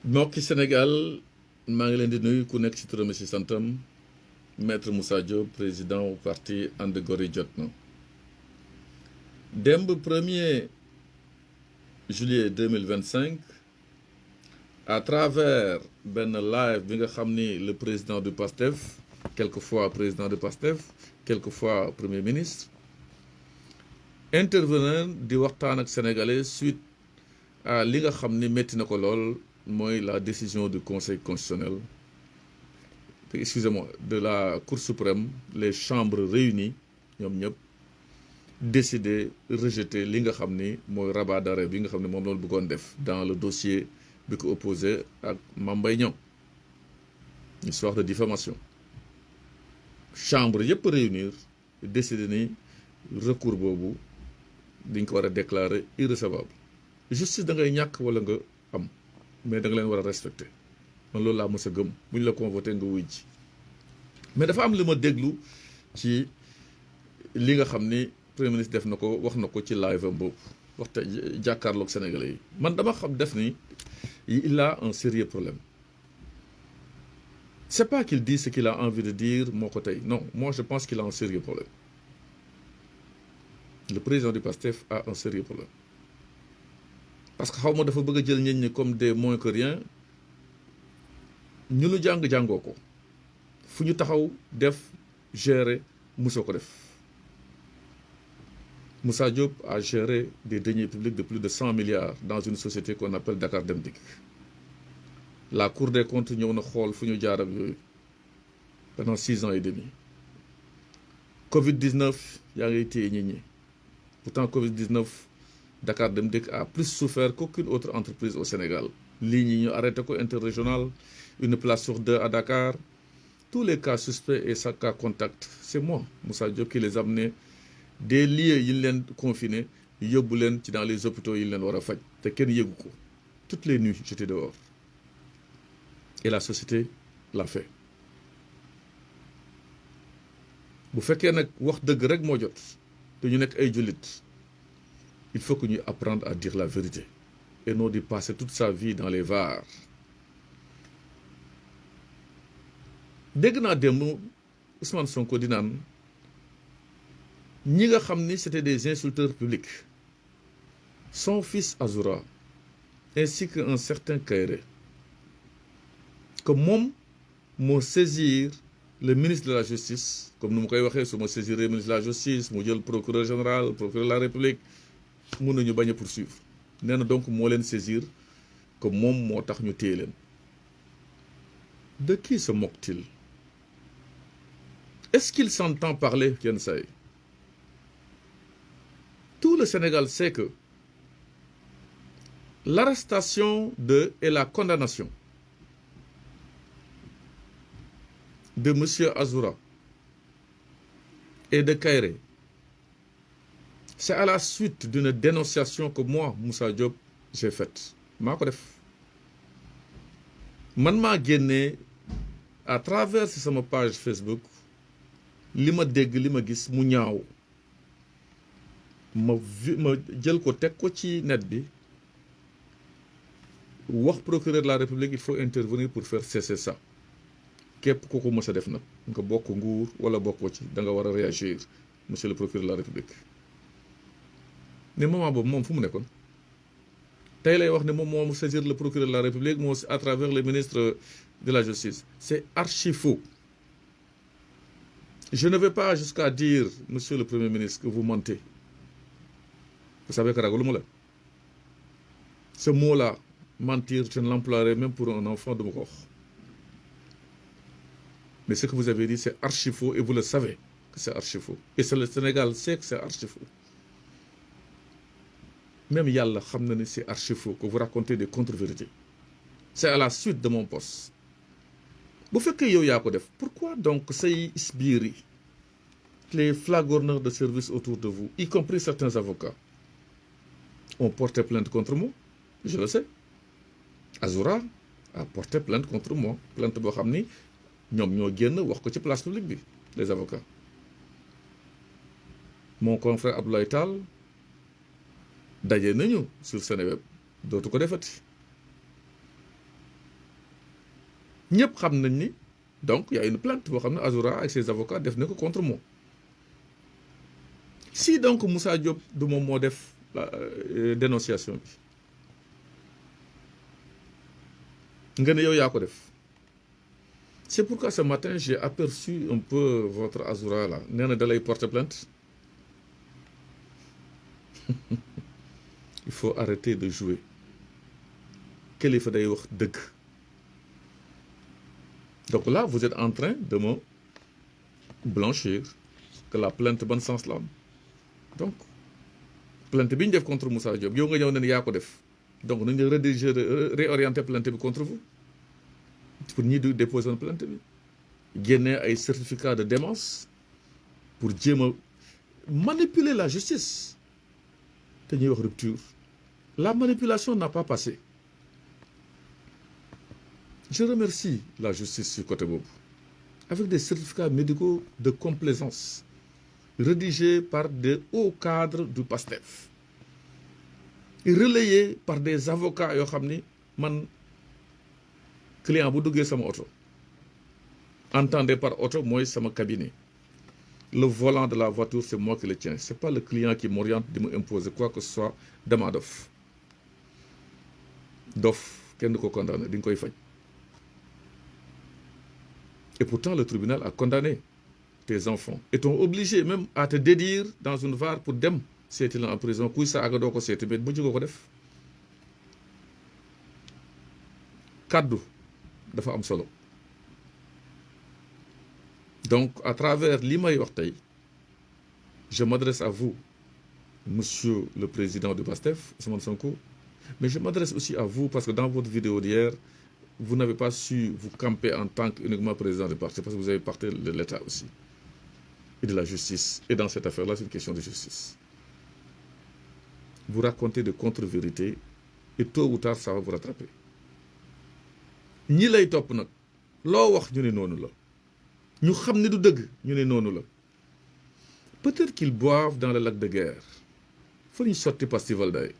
mbokki Sénégal maa ngi leen di nuyu ku nekk ci turam ci santam maître Moussa Diop président au parti And Gor yi Jotna démb 1er juillet 2025 à travers benn live bi nga xam ni le président du PASTEF quelquefois président de PASTEF quelquefois premier ministre intervenant di waxtaan ak sénégalais suite à li nga xam ni métti na ko lool mooy la décision du conseil constitutionnel excusez-moi de la cour suprême les chambres réunies ñoom ñëpp décidé rejeter li nga xam ni mooy rabat d'arrêt bi nga xam ne moom loolu bëggoon def dans le dossier bi ko opposé ak Mame Mbaye Niang histoire de diffamation chambre yëpp réunir décidé ni recours boobu diñ ko war a déclarer irrecevable justice da ngay ñàkk wala nga am mais da nga leen war a respecter man loolu laa mës a gëm bu ñu la convoqué nga wuy ji mais dafa am li ma déglu ci li nga xam ni premier ministre def na ko wax na ko ci live am boobu waxta jàkkaarloog sénégalais yi man dama xam def ni il a un sérieux problème c'est pas qu'il dit ce qu'il a envie de dire moo ko tey non moi je pense qu'il a un sérieux problème le président du PASTEF a un sérieux problème parce que xaw ma dafa bëgg a jël ñit ñi comme des moins que rien ñu nu jàngoo ko fu ñu taxaw def gérer musoo ko def Moussa Diop a géré des deniers publics de plus de 100 milliards dans une société qu'on appelle Dakar Dem Dikk la Cour des comptes ñëw na xool fu ñu jaar ak yooyu pendant 6 ans et demi Covid-19 yaa ngay téye nit ñi pourtant Covid-19 Dakar Dem Dikk a plus souffert qu'aucune autre entreprise au Sénégal lignes yi ñu arrêté ko interrégional une place sur 2 à Dakar tous les cas suspects et chaque cas contact c'est moi Moussa Diop qui les a amenés des lieux yi ñu leen confiné yóbbu leen ci dans les hôpitaux yi ñu leen war a faj te kenn yëgu ko toutes les nuits j'étais dehors et la société l'a fait bu fekkee nag wax dëgg rek moo jot te ñu nekk ay jullit il faut que ñuy apprendre à dire la vérité et non di passer toute sa vie dans les VAR dégg naa démb Ousmane Sonko di naan ñi nga xam ni c'était des insulteurs publics son fils Azoura ainsi qu'un certain Kairé que moom moo saisir le ministre de la justice comme nu mu koy waxee su ma saisir le ministre de la justice mu jël procureur général procureur de la république mun nañu bañ a poursuivre nee na donc moo leen saisir que moom moo tax ñu téye leen de qui se moque-t-il est-ce qu'il s'entend parler yenn saa yi tout le Sénégal sait que l'arrestation de et la condamnation de monsieur Azoura et de Kairé c'est à la suite d'une dénonciation que moi Moussa Diop j'ai faite maa ko def man maa génnee à travers sama page Facebook li ma dégg li ma gis mu ñaaw ma jël ko teg ko ci net bi wax procureur de la République il faut intervenir pour faire cesser ça képp ku ko mës a def nag nga bokk nguur wala bokkoo ci da nga war a réagir monsieur le procureur de la République ne moment boobu moom fu mu nekkoon tey lay wax ne moom moo saisir le procureur de la République moo à travers le ministre de la Justice c'est archi faux je ne vais pas jusqu'à dire monsieur le Premier ministre que vous mentez vous savez que ragalu ma la ce mot-là mentir je ne l'emploierai même pour un enfant de ma ko wax mais ce que vous avez dit c'est archi faux et vous le savez que c'est archi faux et c'est le Sénégal sait que c'est archi faux même yàlla xam na ni c'est archi faux que vous racontez des contre-vérités c'est à la suite de mon poste bu fekkee yow yaa ko def pourquoi donc say sbires yi les flagorneurs de service autour de vous y compris certains avocats ont porté plainte contre moi je le sais Azoura a porté plainte contre moi plainte boo xam ni ñoom ñoo génn wax ko ci place publique bi les avocats mon confrère Abdoulaye Tall daje nañu sur Seneweb dootu ko defati ñëpp xam nañ ni donc il y a une plainte boo xam ne Azoura ak ses avocats def na ko contre moi. Si donc Moussa Diop du moom moo def dénonciation bi nga ne yow yaa ko def, c'est pourquoi ce matin j'ai aperçu un peu votre Azoura là nee na da lay porter plainte. Il faut arrêter de jouer. Kilifa day wax dëgg. Donc là vous êtes en train de me blanchir que la plainte ban sens la am. Donc plainte bi ñu def contre Moussa Diop yow nga ñëw ne yaa ko def, donc nañu réorienter plainte bi contre vous pour ñi di déposer plainte bi génne ay certificat de démence pour jéem a manipuler la justice. te ñuy wax rupture, la manipulation n'a pas passé. Je remercie la justice sur côté boobu avec des certificats médicaux de complaisance rédigés par des hauts cadres du PASTEF et relayés par des avocats yoo xam ni man client bu duggee sama oto entendez par oto mooy sama cabinet, le volant de la voiture c'est moi qui le tiens, c'est pas le client qui m'oriente di me imposer quoi que ce soit dama dof kenn du ko condamné di nga koy faj. Et pourtant le tribunal a condamné tes enfants et t'ont obligé même à te dédire dans une VAR pour dem seeti la en prison kuy saaga doo ko seeti mais bu ko def. Kaddu dafa am solo. Donc à travers li may wax tey je m'adresse à vous monsieur le président du PASTEF Ousmane Sonko, mais je m'adresse aussi à vous parce que dans votre vidéo d'hier vous n'avez pas su vous camper en tant qu'uniquement président du parti parce que vous avez parlé de l'État aussi et de la justice, et dans cette affaire-là c'est une question de justice. Vous racontez de contre-vérités et tôt ou tard ça va vous rattraper. Ñi lay topp nag loo wax ñu ne noonu la, ñu xam ne du dëgg ñu ne noonu la. Peut-être qu'ils boivent dans le lac de Guerre fa ñu sotti Pastival day.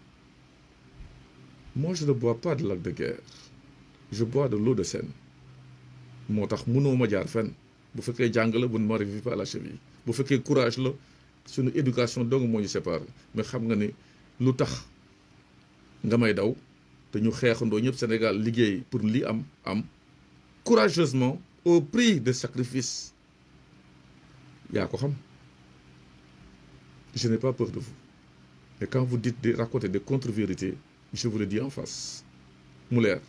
Moi je ne bois pas de lac de Guerre, je bois de l'eau de Seine. moo tax mënoo ma jaar fenn bu fekkee jàng la bu ne m'arrive pas à la cheville, bu fekkee courage la suñu éducation dong moo ñu séparé, mais xam nga ni lu tax nga may daw te ñu xeexandoo ñëpp Sénégal liggéey pour li am courageusement au prix de sacrifice yaa ko xam. Je n'ai pas peur de vous, et quand vous dites de raconter des contre-vérités je vous le dis en face mu leer.